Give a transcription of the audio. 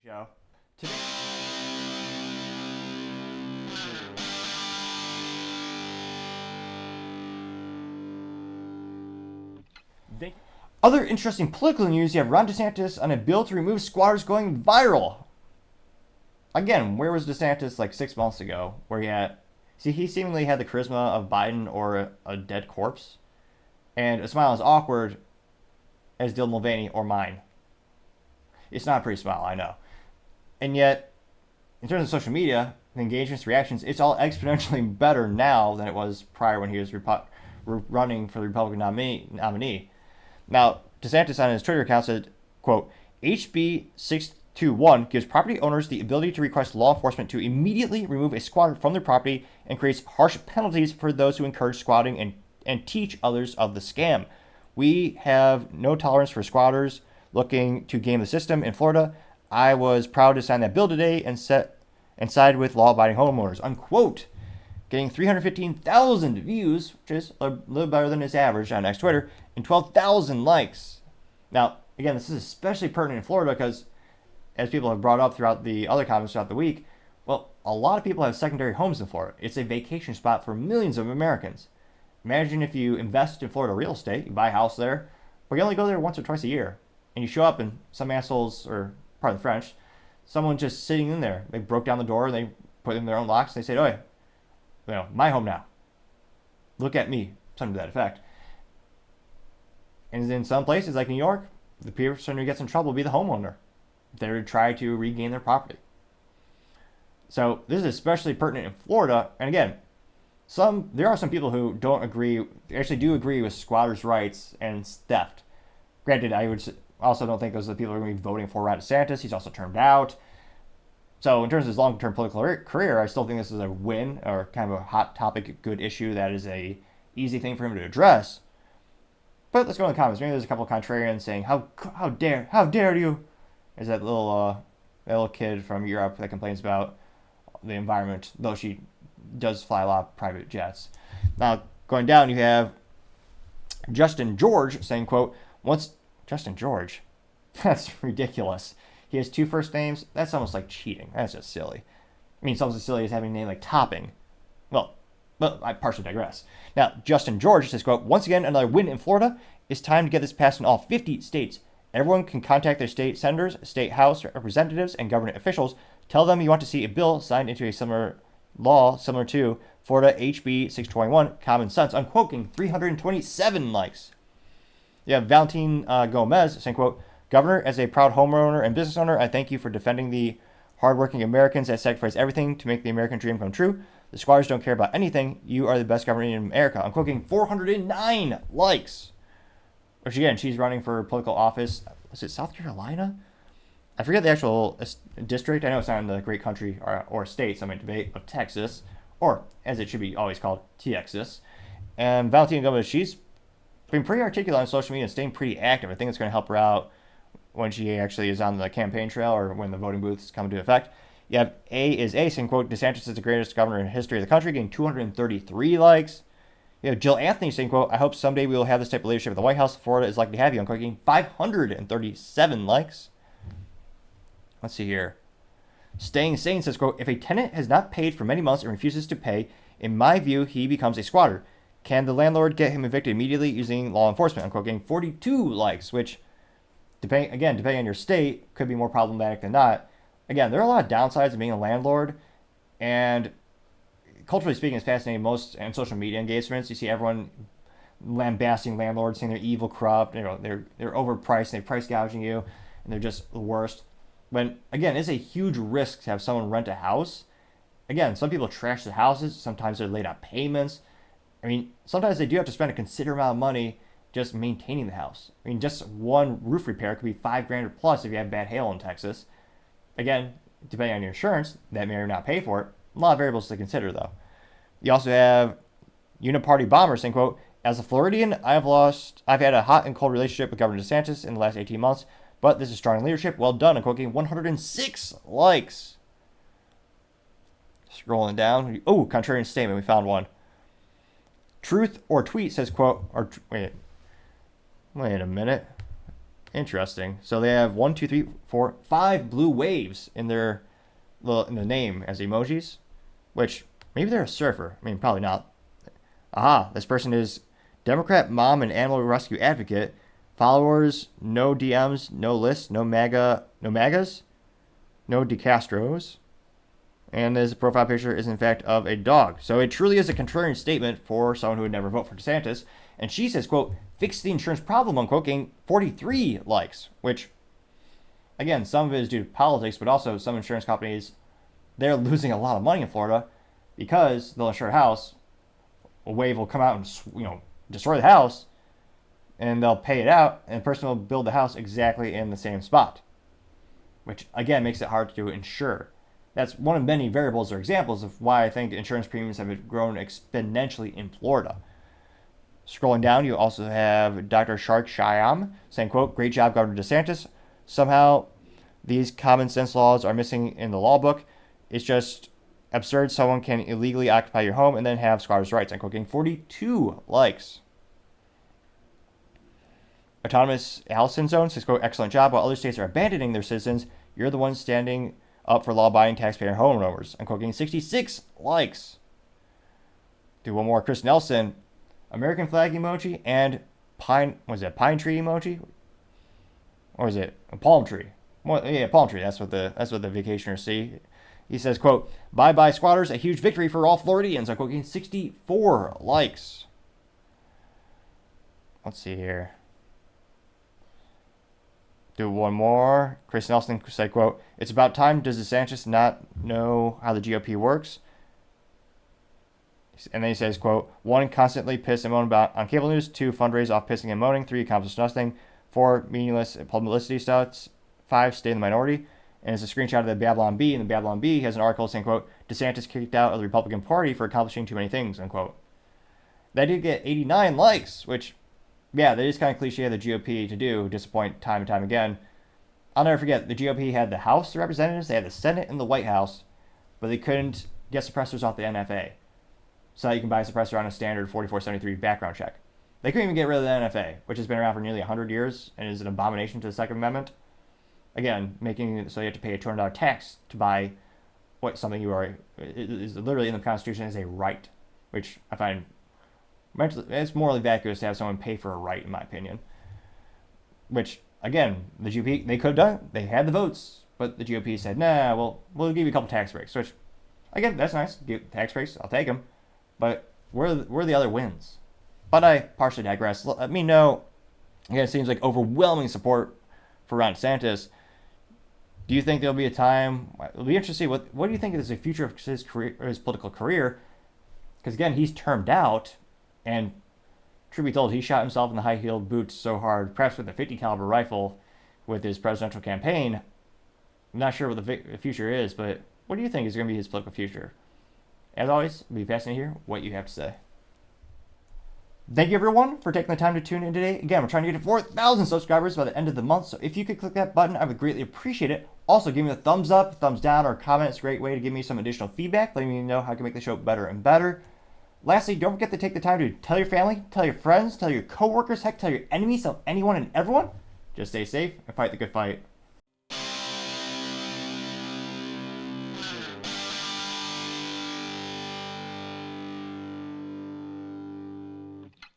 Joe. Today, other interesting political news, you have Ron DeSantis on a bill to remove squatters going viral. Again, where was DeSantis like 6 months ago? He seemingly had the charisma of Biden or a dead corpse, and a smile as awkward as Dylan Mulvaney or mine. It's not a pretty smile, I know. And yet, in terms of social media, engagements, reactions, it's all exponentially better now than it was prior when he was running for the Republican nominee. Now, DeSantis on his Twitter account said, quote, HB 621 gives property owners the ability to request law enforcement to immediately remove a squatter from their property and creates harsh penalties for those who encourage squatting and teach others of the scam. We have no tolerance for squatters looking to game the system in Florida. I was proud to sign that bill today and side with law-abiding homeowners, unquote. Getting 315,000 views, which is a little better than his average on X Twitter, and 12,000 likes. Now, again, this is especially pertinent in Florida because, as people have brought up throughout the other comments throughout the week, well, a lot of people have secondary homes in Florida. It's a vacation spot for millions of Americans. Imagine if you invest in Florida real estate, you buy a house there, but you only go there once or twice a year, and you show up and some assholes, or pardon the French, someone just sitting in there. They broke down the door, and they put in their own locks, and they said, oh, my home now. Look at me, something to that effect. And in some places, like New York, the person who gets in trouble will be the homeowner. They would try to regain their property. So this is especially pertinent in Florida. And again, there are some people who don't agree, actually do agree with squatters' rights and theft. Granted, I also don't think those are the people who are going to be voting for Ron DeSantis. He's also turned out. So in terms of his long-term political career, I still think this is a win, or kind of a hot topic, good issue that is a easy thing for him to address. But let's go in the comments. Maybe there's a couple of contrarians saying, "How dare you?" There's that little kid from Europe that complains about the environment, though she does fly a lot of private jets. Now going down, you have Justin George saying, "Quote, once Justin George, that's ridiculous. He has two first names. That's almost like cheating. That's just silly. I mean, it's almost as silly as having a name like Topping. Well, I partially digress. Now, Justin George says, quote, once again, another win in Florida. It's time to get this passed in all 50 states. Everyone can contact their state senators, state house representatives, and government officials. Tell them you want to see a bill signed into a similar law similar to Florida HB 621, common sense, unquoting 327 likes. You have Valentin Gomez saying, quote, Governor, as a proud homeowner and business owner, I thank you for defending the hardworking Americans that sacrifice everything to make the American dream come true. The squatters don't care about anything. You are the best governor in America. I'm quoting 409 likes. Which again, she's running for political office. Is it South Carolina? I forget the actual district. I know it's not in the great country or state, so I'm in debate of Texas, or as it should be always called, Texas. And Valentina Gomez, she's been pretty articulate on social media and staying pretty active. I think it's going to help her out when she actually is on the campaign trail or when the voting booths come into effect. You have A is A saying, quote, DeSantis is the greatest governor in history of the country, getting 233 likes. You have Jill Anthony saying, quote, I hope someday we will have this type of leadership at the White House. Florida is likely to have you. I'm getting 537 likes. Let's see here. Staying Sane says, quote, if a tenant has not paid for many months and refuses to pay, in my view, he becomes a squatter. Can the landlord get him evicted immediately using law enforcement? I'm getting 42 likes, which, depending on your state, could be more problematic than not. Again, there are a lot of downsides of being a landlord, and culturally speaking, it's fascinating. Most in social media engagements, you see everyone lambasting landlords, saying they're evil, corrupt, they're overpriced, they're price gouging you, and they're just the worst. When again, it's a huge risk to have someone rent a house. Again, some people trash the houses. Sometimes they're late on payments. I mean, sometimes they do have to spend a considerable amount of money just maintaining the house. I mean, just one roof repair could be $5,000 or plus if you have bad hail in Texas. Again, depending on your insurance, that may or not pay for it. A lot of variables to consider, though. You also have Uniparty Bomber saying, quote, as a Floridian, I've had a hot and cold relationship with Governor DeSantis in the last 18 months, but this is strong leadership. Well done. I'm quoting 106 likes. Scrolling down. Oh, contrarian statement. We found one. Truth or Tweet says, quote, wait a minute. Interesting. So they have 5 blue waves in their in the name as emojis, which maybe they're a surfer. I mean, probably not. Aha, this person is Democrat mom and animal rescue advocate. Followers, no DMs, no lists, no MAGAs, no DeCastros. And his profile picture is in fact of a dog. So it truly is a contrarian statement for someone who would never vote for DeSantis. And she says, quote, fix the insurance problem, unquote, getting 43 likes, which, again, some of it is due to politics, but also some insurance companies, they're losing a lot of money in Florida because they'll insure a house, a wave will come out and, destroy the house, and they'll pay it out, and the person will build the house exactly in the same spot, which, again, makes it hard to insure. That's one of many variables or examples of why I think insurance premiums have grown exponentially in Florida. Scrolling down, you also have Dr. Shark Shyam saying, quote, great job, Governor DeSantis. Somehow these common sense laws are missing in the law book. It's just absurd someone can illegally occupy your home and then have squatters' rights. Unquote, getting 42 likes. Autonomous Allison Zone says, quote, excellent job. While other states are abandoning their citizens, you're the one standing up for law-abiding taxpayer homeowners. Unquote, getting 66 likes. Do one more. Chris Nelson, American flag emoji and pine tree emoji? Or is it a palm tree? Well, yeah, palm tree. That's what the vacationers see. He says, quote, bye-bye squatters, a huge victory for all Floridians. Unquote, getting 64 likes. Let's see here. Do one more. Chris Nelson said, quote, it's about time. Does DeSantis not know how the GOP works? And then he says, quote, 1, constantly piss and moan about on cable news. 2, fundraise off pissing and moaning. 3, accomplish nothing. 4, meaningless publicity stunts. 5, stay in the minority. And it's a screenshot of the Babylon Bee, and the Babylon Bee has an article saying, quote, DeSantis kicked out of the Republican Party for accomplishing too many things, unquote. That did get 89 likes, which, yeah, that is kind of cliche of the GOP to do, disappoint time and time again. I'll never forget, the GOP had the House of Representatives, they had the Senate and the White House, but they couldn't get suppressors off the NFA. So that you can buy a suppressor on a standard 4473 background check. They couldn't even get rid of the NFA, which has been around for nearly 100 years and is an abomination to the Second Amendment. Again, making it so you have to pay a $200 tax to buy something you are is literally in the Constitution as a right, which I find it's morally vacuous to have someone pay for a right, in my opinion. Which, again, the GOP, they could have done it. They had the votes, but the GOP said, nah, we'll give you a couple tax breaks. Which, again, that's nice. Give tax breaks, I'll take them. But where are the other wins? But I partially digress. Let me know. Again, it seems like overwhelming support for Ron DeSantis. Do you think there'll be a time? It'll be interesting. What do you think is the future of his career, or his political career? Because again, he's termed out, and truth be told, he shot himself in the high-heeled boots so hard, perhaps with a 50 caliber rifle, with his presidential campaign. I'm not sure what the future is, but what do you think is going to be his political future? As always, it'll be fascinating to hear what you have to say. Thank you, everyone, for taking the time to tune in today. Again, we're trying to get to 4,000 subscribers by the end of the month, so if you could click that button, I would greatly appreciate it. Also, give me a thumbs up, thumbs down, or a comment. It's a great way to give me some additional feedback, letting me know how I can make the show better and better. Lastly, don't forget to take the time to tell your family, tell your friends, tell your coworkers, heck, tell your enemies, tell anyone and everyone. Just stay safe and fight the good fight.